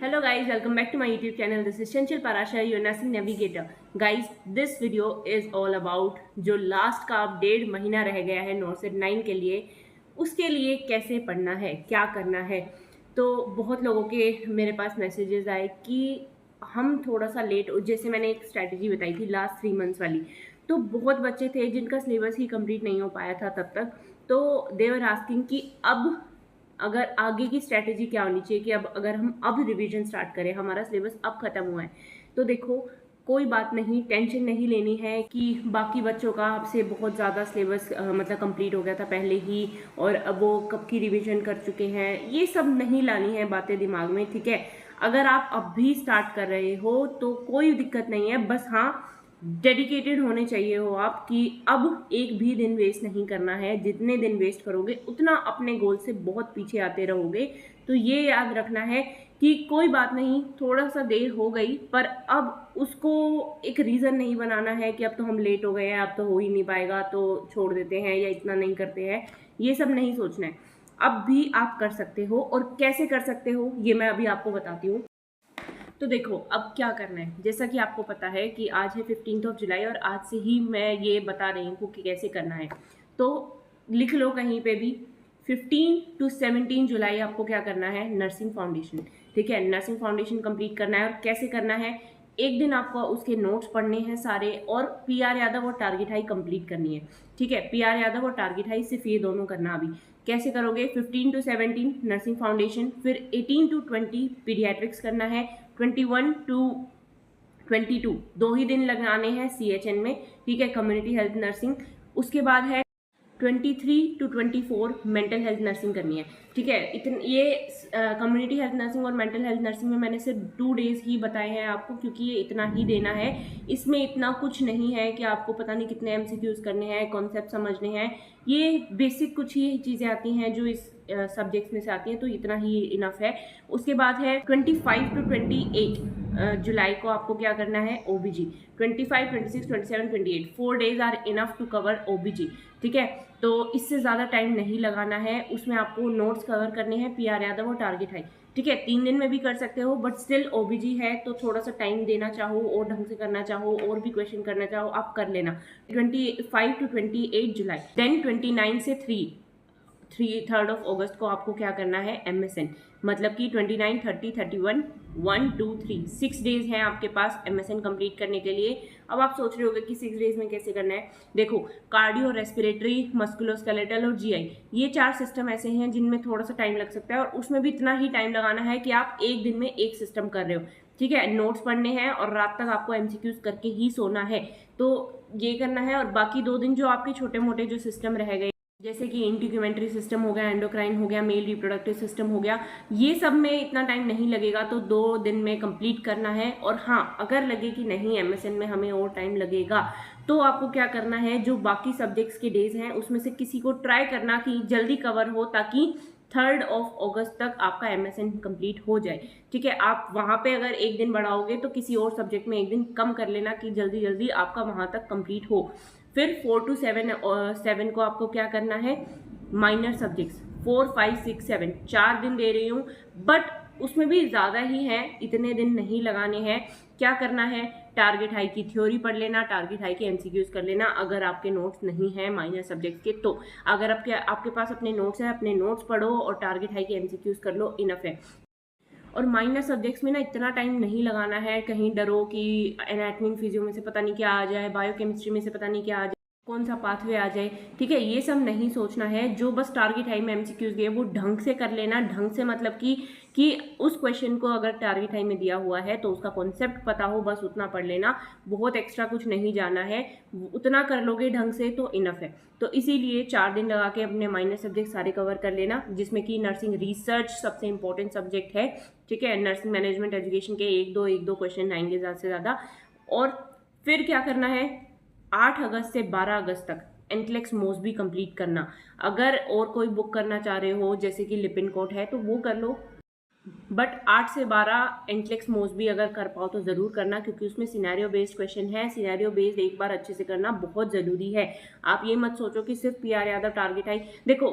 Hello guys, welcome back to my YouTube channel. This is Chanchal Parashar, your nursing navigator. Guys, this video is all about जो last का अब 1.5 महीना रह गया है north set 9 के लिए, उसके लिए कैसे पढ़ना है, क्या करना है। तो बहुत लोगों के मेरे पास मैसेजेस आए कि हम थोड़ा सा लेट, जैसे मैंने एक स्ट्रैटेजी बताई थी लास्ट 3 मंथ्स वाली, तो बहुत बच्चे थे जिनका सिलेबस ही कंप्लीट नहीं हो पाया था तब तक। तो दे वर आस्किंग कि अब अगर आगे की स्ट्रैटेजी क्या होनी चाहिए कि अब अगर हम अब रिवीजन स्टार्ट करें, हमारा सिलेबस अब ख़त्म हुआ है। तो देखो, कोई बात नहीं, टेंशन नहीं लेनी है कि बाकी बच्चों का आपसे बहुत ज़्यादा सिलेबस मतलब कंप्लीट हो गया था पहले ही और अब वो कब की रिवीजन कर चुके हैं, ये सब नहीं लानी है बातें दिमाग में, ठीक है। अगर आप अब भी स्टार्ट कर रहे हो तो कोई दिक्कत नहीं है, बस हाँ डेडिकेटेड होने चाहिए हो आप कि अब एक भी दिन वेस्ट नहीं करना है। जितने दिन वेस्ट करोगे उतना अपने गोल से बहुत पीछे आते रहोगे। तो ये याद रखना है कि कोई बात नहीं, थोड़ा सा देर हो गई, पर अब उसको एक रीज़न नहीं बनाना है कि अब तो हम लेट हो गए हैं, अब तो हो ही नहीं पाएगा तो छोड़ देते हैं या इतना नहीं करते हैं। ये सब नहीं सोचना है, अब भी आप कर सकते हो। और कैसे कर सकते हो ये मैं अभी आपको बताती हूँ। तो देखो, अब क्या करना है, जैसा कि आपको पता है कि आज है 15 जुलाई और आज से ही मैं ये बता रही हूँ कि कैसे करना है। तो लिख लो कहीं पे भी, 15 to 17 जुलाई आपको क्या करना है, नर्सिंग फाउंडेशन, ठीक है। नर्सिंग फाउंडेशन कंप्लीट करना है। और कैसे करना है, एक दिन आपको उसके नोट्स पढ़ने हैं सारे, और पीआर यादव और टारगेट हाई कंप्लीट करनी है, ठीक है। पीआर यादव और टारगेट हाई सिर्फ ये दोनों करना। अभी कैसे करोगे, 15 to 17 नर्सिंग फाउंडेशन, फिर 18 to 20 पीडियाट्रिक्स करना है, 21 to 22 दो ही दिन लगाने हैं CHN में, ठीक है, कम्युनिटी हेल्थ नर्सिंग। उसके बाद है 23 to 24 मेंटल हेल्थ नर्सिंग करनी है, ठीक है। ये कम्युनिटी हेल्थ नर्सिंग और मेंटल हेल्थ नर्सिंग में मैंने सिर्फ 2 डेज ही बताए हैं आपको, क्योंकि ये इतना ही देना है। इसमें इतना कुछ नहीं है कि आपको पता नहीं कितने MCQs करने हैं, कॉन्सेप्ट समझने हैं। ये बेसिक कुछ ही चीज़ें आती हैं जो इस सब्जेक्ट्स में से आती हैं, तो इतना ही इनफ है। उसके बाद है 25 to 28 जुलाई को आपको क्या करना है, OBG। 25, 26, 27, 28 4 days are enough to cover OBG, ठीक है। तो इससे ज़्यादा टाइम नहीं लगाना है। उसमें आपको नोट्स कवर करने हैं, पीआर यादव और टारगेट हाई, ठीक है। 3 दिन में भी कर सकते हो, बट स्टिल OBG है तो थोड़ा सा टाइम देना चाहो और ढंग से करना चाहो और भी क्वेश्चन करना चाहो आप कर लेना। 25 to 28 जुलाई, देन 29 से 3rd of अगस्त को आपको क्या करना है, MSN। मतलब कि 29, 30, 31, 1, 2, 3 6 डेज हैं आपके पास MSN कंप्लीट करने के लिए। अब आप सोच रहे होगे कि 6 डेज में कैसे करना है। देखो, कार्डियो, रेस्पिरेटरी, मस्कुलोस्केलेटल और GI, ये 4 सिस्टम ऐसे हैं जिनमें थोड़ा सा टाइम लग सकता है, और उसमें भी इतना ही टाइम लगाना है कि आप एक दिन में एक सिस्टम कर रहे हो, ठीक है। नोट्स पढ़ने हैं और रात तक आपको MCQs करके ही सोना है, तो ये करना है। और बाकी 2 दिन जो आपके छोटे मोटे जो सिस्टम रह गए, जैसे कि इंटीग्यूमेंट्री सिस्टम हो गया, एंडोक्राइन हो गया, मेल रिप्रोडक्टिव सिस्टम हो गया, ये सब में इतना टाइम नहीं लगेगा, तो 2 दिन में कंप्लीट करना है। और हाँ, अगर लगे कि नहीं MSN में हमें और टाइम लगेगा, तो आपको क्या करना है, जो बाकी सब्जेक्ट्स के डेज हैं उसमें से किसी को ट्राई करना कि जल्दी कवर हो, ताकि 3rd of अगस्त तक आपका MSN कंप्लीट हो जाए, ठीक है। आप वहाँ पे अगर एक दिन बढ़ाओगे तो किसी और सब्जेक्ट में एक दिन कम कर लेना कि जल्दी जल्दी आपका वहाँ तक कंप्लीट हो। फिर 4 to 7 को आपको क्या करना है, माइनर सब्जेक्ट्स 4, 5, 6, 7 4 दिन दे रही हूँ, बट उसमें भी ज़्यादा ही है, इतने दिन नहीं लगाने हैं। क्या करना है, टारगेट हाई की थ्योरी पढ़ लेना, टारगेट हाई के MCQs कर लेना अगर आपके नोट्स नहीं हैं माइनर सब्जेक्ट्स के। तो अगर आपके पास अपने नोट्स हैं, अपने नोट्स पढ़ो और टारगेट हाई के MCQs कर लो, इनफ है। और माइनर सब्जेक्ट्स में ना इतना टाइम नहीं लगाना है, कहीं डरो कि एनाटॉमी फिजियो में से पता नहीं क्या आ जाए, बायोकेमिस्ट्री में से पता नहीं क्या आ जाए, कौन सा पाथवे आ जाए, ठीक है। ये सब नहीं सोचना है। जो बस टारगेट हाई में MCQs गए वो ढंग से कर लेना। ढंग से मतलब कि उस क्वेश्चन को अगर टारगेट हाई में दिया हुआ है तो उसका कॉन्सेप्ट पता हो, बस उतना पढ़ लेना, बहुत एक्स्ट्रा कुछ नहीं जाना है। उतना कर लोगे ढंग से तो इनफ है। तो इसीलिए 4 दिन लगा के अपने माइनर सब्जेक्ट सारे कवर कर लेना, जिसमें कि नर्सिंग रिसर्च सबसे इंपॉर्टेंट सब्जेक्ट है, ठीक है। नर्सिंग मैनेजमेंट एजुकेशन के एक दो क्वेश्चन आएंगे ज़्यादा से ज़्यादा। और फिर क्या करना है, 8 अगस्त से 12 अगस्त तक एनक्लेक्स मोसबी कंप्लीट करना। अगर और कोई बुक करना चाह रहे हो जैसे कि लिपिनकोट है तो वो कर लो, बट 8 से 12 एनक्लेक्स मोसबी अगर कर पाओ तो ज़रूर करना, क्योंकि उसमें सिनेरियो बेस्ड क्वेश्चन है। सिनेरियो बेस्ड एक बार अच्छे से करना बहुत ज़रूरी है। आप ये मत सोचो कि सिर्फ पीआर यादव टारगेट हाई। देखो,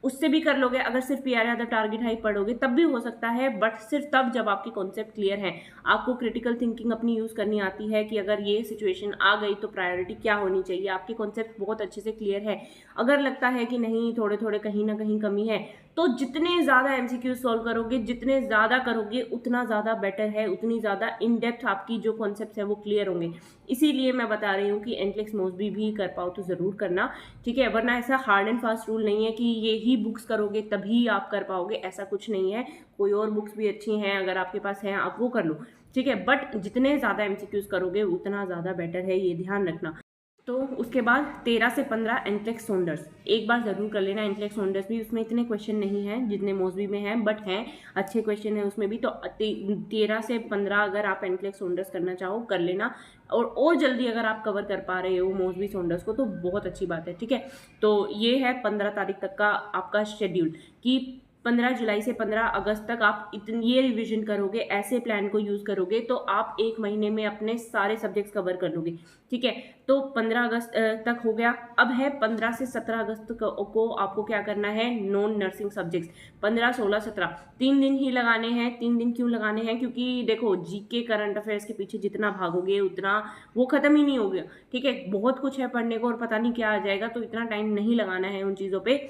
उससे भी कर लोगे। अगर सिर्फ पीआर यादव टारगेट हाई पढ़ोगे तब भी हो सकता है, बट सिर्फ तब जब आपके कॉन्सेप्ट क्लियर हैं, आपको क्रिटिकल थिंकिंग अपनी यूज़ करनी आती है कि अगर ये सिचुएशन आ गई तो प्रायोरिटी क्या होनी चाहिए, आपके कॉन्सेप्ट बहुत अच्छे से क्लियर है। अगर लगता है कि नहीं थोड़े थोड़े कहीं ना कहीं कमी है, तो जितने ज़्यादा एमसीक्यू सॉल्व करोगे, जितने ज़्यादा करोगे उतना ज़्यादा बेटर है, उतनी ज़्यादा इन डेप्थ आपकी जो कॉन्सेप्ट है वो क्लियर होंगे। इसीलिए मैं बता रही हूँ कि एनक्लेक्स मोस्बी भी कर पाओ तो ज़रूर करना, ठीक है। वरना ऐसा हार्ड एंड फास्ट रूल नहीं है कि ये ही बुक्स करोगे तभी आप कर पाओगे, ऐसा कुछ नहीं है। कोई और बुक्स भी अच्छी हैं, अगर आपके पास हैं आप वो कर लो, ठीक है। बट जितने ज़्यादा एमसीक्यूज करोगे उतना ज़्यादा बेटर है, ये ध्यान रखना। तो उसके बाद 13 से 15 एनक्लेक्स सोंडर्स एक बार ज़रूर कर लेना। एनक्लेक्स सोंडर्स भी उसमें इतने क्वेश्चन नहीं हैं जितने मोस्बी में हैं, बट हैं अच्छे क्वेश्चन हैं उसमें भी। तो 13 से 15 अगर आप एनक्लेक्स सोंडर्स करना चाहो कर लेना, और जल्दी अगर आप कवर कर पा रहे हो मोस्बी सोंडर्स को तो बहुत अच्छी बात है, ठीक है। तो ये है 15 तारीख तक का आपका शेड्यूल कि 15 जुलाई से 15 अगस्त तक आप इतनी ये रिवीजन करोगे, ऐसे प्लान को यूज़ करोगे तो आप एक महीने में अपने सारे सब्जेक्ट्स कवर कर लोगे, ठीक है। तो 15 अगस्त तक हो गया। अब है 15 से 17 अगस्त को आपको क्या करना है, नॉन नर्सिंग सब्जेक्ट्स 15, 16, 17 3 दिन ही लगाने हैं। 3 दिन क्यों लगाने हैं, क्योंकि देखो जीके करंट अफेयर्स के पीछे जितना भागोगे उतना वो खत्म ही नहीं हो गया, ठीक है। बहुत कुछ है पढ़ने को और पता नहीं क्या आ जाएगा, तो इतना टाइम नहीं लगाना है उन चीज़ों पे।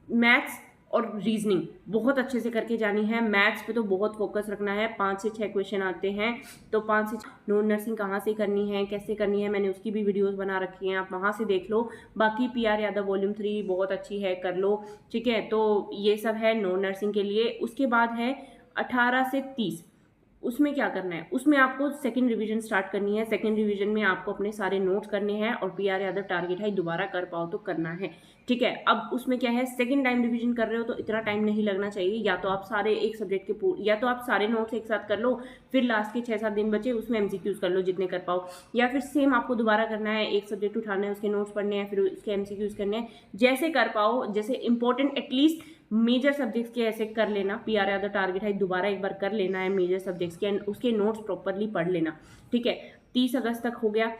मैथ्स और रीजनिंग बहुत अच्छे से करके जानी है। मैथ्स पे तो बहुत फोकस रखना है, 5 से 6 क्वेश्चन आते हैं, तो 5 से 6 नॉन नर्सिंग कहाँ से करनी है, कैसे करनी है, मैंने उसकी भी वीडियोस बना रखी हैं, आप वहाँ से देख लो। बाकी पीआर यादव वॉल्यूम 3 बहुत अच्छी है, कर लो, ठीक है। तो ये सब है नॉन नर्सिंग के लिए। उसके बाद है 18 से 30, उसमें क्या करना है, उसमें आपको सेकंड रिवीजन स्टार्ट करनी है। सेकंड रिवीजन में आपको अपने सारे नोट्स करने हैं और पीआर यादव टारगेट हाई दोबारा कर पाओ तो करना है, ठीक है। अब उसमें क्या है, सेकंड टाइम रिवीजन कर रहे हो तो इतना टाइम नहीं लगना चाहिए। या तो आप सारे एक सब्जेक्ट के या तो आप सारे नोट्स एक साथ कर लो, फिर लास्ट के 6-7 दिन बचे उसमें एमसीक्यूज कर लो जितने कर पाओ, या फिर सेम आपको दोबारा करना है, एक सब्जेक्ट उठाना है, उसके नोट्स पढ़ने हैं, फिर उसके एमसीक्यूज करने हैं, जैसे कर पाओ। जैसे इंपॉर्टेंट एटलीस्ट मेजर सब्जेक्ट्स के ऐसे कर लेना, पीआर यादव टारगेट है दोबारा एक बार कर लेना है मेजर सब्जेक्ट्स के, उसके नोट्स प्रॉपरली पढ़ लेना, ठीक है। 30 अगस्त तक हो गया।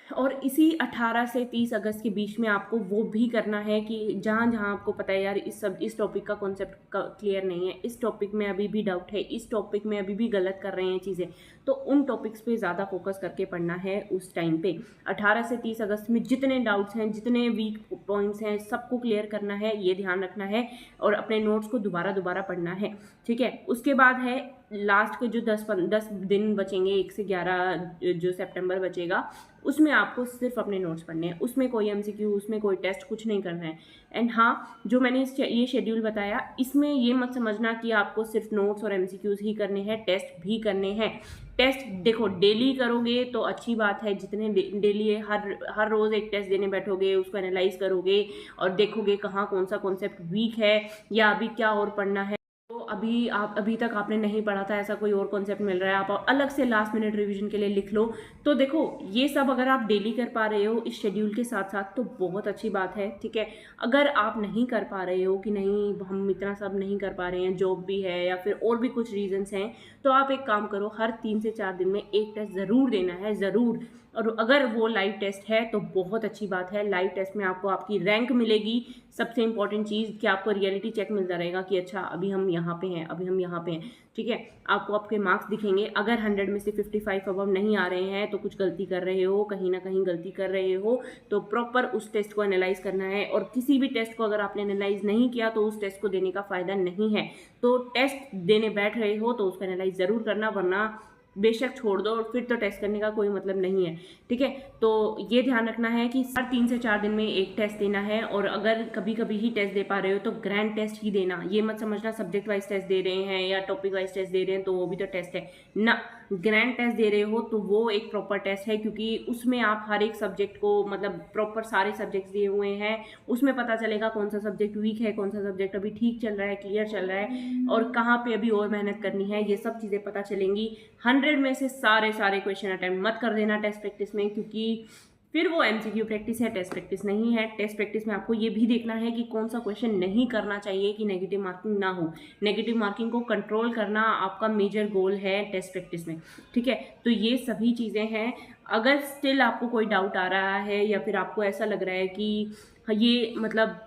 और इसी 18 से 30 अगस्त के बीच में आपको वो भी करना है कि जहाँ जहाँ आपको पता है यार इस टॉपिक का कॉन्सेप्ट क्लियर नहीं है, इस टॉपिक में अभी भी डाउट है, इस टॉपिक में अभी भी गलत कर रहे हैं चीज़ें, तो उन टॉपिक्स पे ज़्यादा फोकस करके पढ़ना है उस टाइम पे। 18 से 30 अगस्त में जितने डाउट्स हैं, जितने वीक पॉइंट्स हैं, सबको क्लियर करना है, ये ध्यान रखना है, और अपने नोट्स को दोबारा पढ़ना है, ठीक है। उसके बाद है लास्ट के जो 10 दिन बचेंगे, 1 से 11 जो सितंबर बचेगा, उसमें आपको सिर्फ अपने नोट्स पढ़ने हैं। उसमें कोई एमसीक्यू, उसमें कोई टेस्ट कुछ नहीं करना है। एंड हाँ, जो मैंने ये शेड्यूल बताया, इसमें ये मत समझना कि आपको सिर्फ नोट्स और एमसीक्यूज ही करने हैं, टेस्ट भी करने हैं। टेस्ट देखो डेली करोगे तो अच्छी बात है, जितने डेली हर रोज़ एक टेस्ट देने बैठोगे, उसको एनालाइज करोगे और देखोगे कहाँ कौन सा कॉन्सेप्ट वीक है या अभी क्या और पढ़ना है। तो अभी तक आपने नहीं पढ़ा था, ऐसा कोई और कॉन्सेप्ट मिल रहा है, आप अलग से लास्ट मिनट रिवीजन के लिए लिख लो। तो देखो ये सब अगर आप डेली कर पा रहे हो इस शेड्यूल के साथ साथ तो बहुत अच्छी बात है, ठीक है। अगर आप नहीं कर पा रहे हो कि नहीं हम इतना सब नहीं कर पा रहे हैं, जॉब भी है या फिर और भी कुछ रीजंस हैं, तो आप एक काम करो, हर 3 से 4 दिन में एक टेस्ट ज़रूर देना है, ज़रूर। और अगर वो लाइव टेस्ट है तो बहुत अच्छी बात है। लाइव टेस्ट में आपको आपकी रैंक मिलेगी, सबसे इंपॉर्टेंट चीज़ कि आपको रियलिटी चेक मिलता रहेगा कि अच्छा अभी हम यहाँ पे हैं, अभी हम यहाँ पे हैं, ठीक है। आपको आपके मार्क्स दिखेंगे। अगर 100 में से 55 अबव नहीं आ रहे हैं तो कुछ गलती कर रहे हो, कहीं ना कहीं गलती कर रहे हो, तो प्रॉपर उस टेस्ट को एनालाइज करना है। और किसी भी टेस्ट को अगर आपने एनालाइज नहीं किया तो उस टेस्ट को देने का फ़ायदा नहीं है। तो टेस्ट देने बैठ रहे हो तो उसको एनालाइज ज़रूर करना, वरना बेशक छोड़ दो और फिर तो टेस्ट करने का कोई मतलब नहीं है, ठीक है। तो ये ध्यान रखना है कि हर 3 से 4 दिन में एक टेस्ट देना है। और अगर कभी कभी ही टेस्ट दे पा रहे हो तो ग्रैंड टेस्ट ही देना, ये मत समझना सब्जेक्ट वाइज टेस्ट दे रहे हैं या टॉपिक वाइज टेस्ट दे रहे हैं तो वो भी तो टेस्ट है ना। ग्रैंड टेस्ट दे रहे हो तो वो एक प्रॉपर टेस्ट है, क्योंकि उसमें आप हर एक सब्जेक्ट को मतलब प्रॉपर सारे सब्जेक्ट्स दिए हुए हैं, उसमें पता चलेगा कौन सा सब्जेक्ट वीक है, कौन सा सब्जेक्ट अभी ठीक चल रहा है, क्लियर चल रहा है, और कहाँ पे अभी और मेहनत करनी है, ये सब चीज़ें पता चलेंगी। 100 में से सारे क्वेश्चन अटेम्प्ट मत कर देना टेस्ट प्रैक्टिस में, क्योंकि फिर वो एमसीक्यू प्रैक्टिस है, टेस्ट प्रैक्टिस नहीं है। टेस्ट प्रैक्टिस में आपको ये भी देखना है कि कौन सा क्वेश्चन नहीं करना चाहिए कि नेगेटिव मार्किंग ना हो। नेगेटिव मार्किंग को कंट्रोल करना आपका मेजर गोल है टेस्ट प्रैक्टिस में, ठीक है। तो ये सभी चीज़ें हैं। अगर स्टिल आपको कोई डाउट आ रहा है या फिर आपको ऐसा लग रहा है कि ये मतलब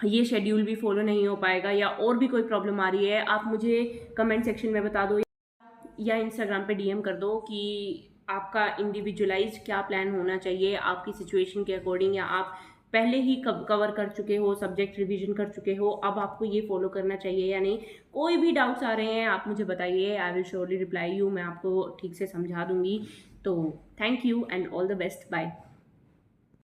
ये शेड्यूल भी फॉलो नहीं हो पाएगा या और भी कोई प्रॉब्लम आ रही है, आप मुझे कमेंट सेक्शन में बता दो या इंस्टाग्राम पे डीएम कर दो कि आपका इंडिविजुअलाइज्ड क्या प्लान होना चाहिए आपकी सिचुएशन के अकॉर्डिंग, या आप पहले ही कवर कर चुके हो, सब्जेक्ट रिवीजन कर चुके हो, अब आपको ये फॉलो करना चाहिए या नहीं। कोई भी डाउट्स आ रहे हैं आप मुझे बताइए, I will surely reply you, मैं आपको ठीक से समझा दूंगी। तो thank you and all the best, bye.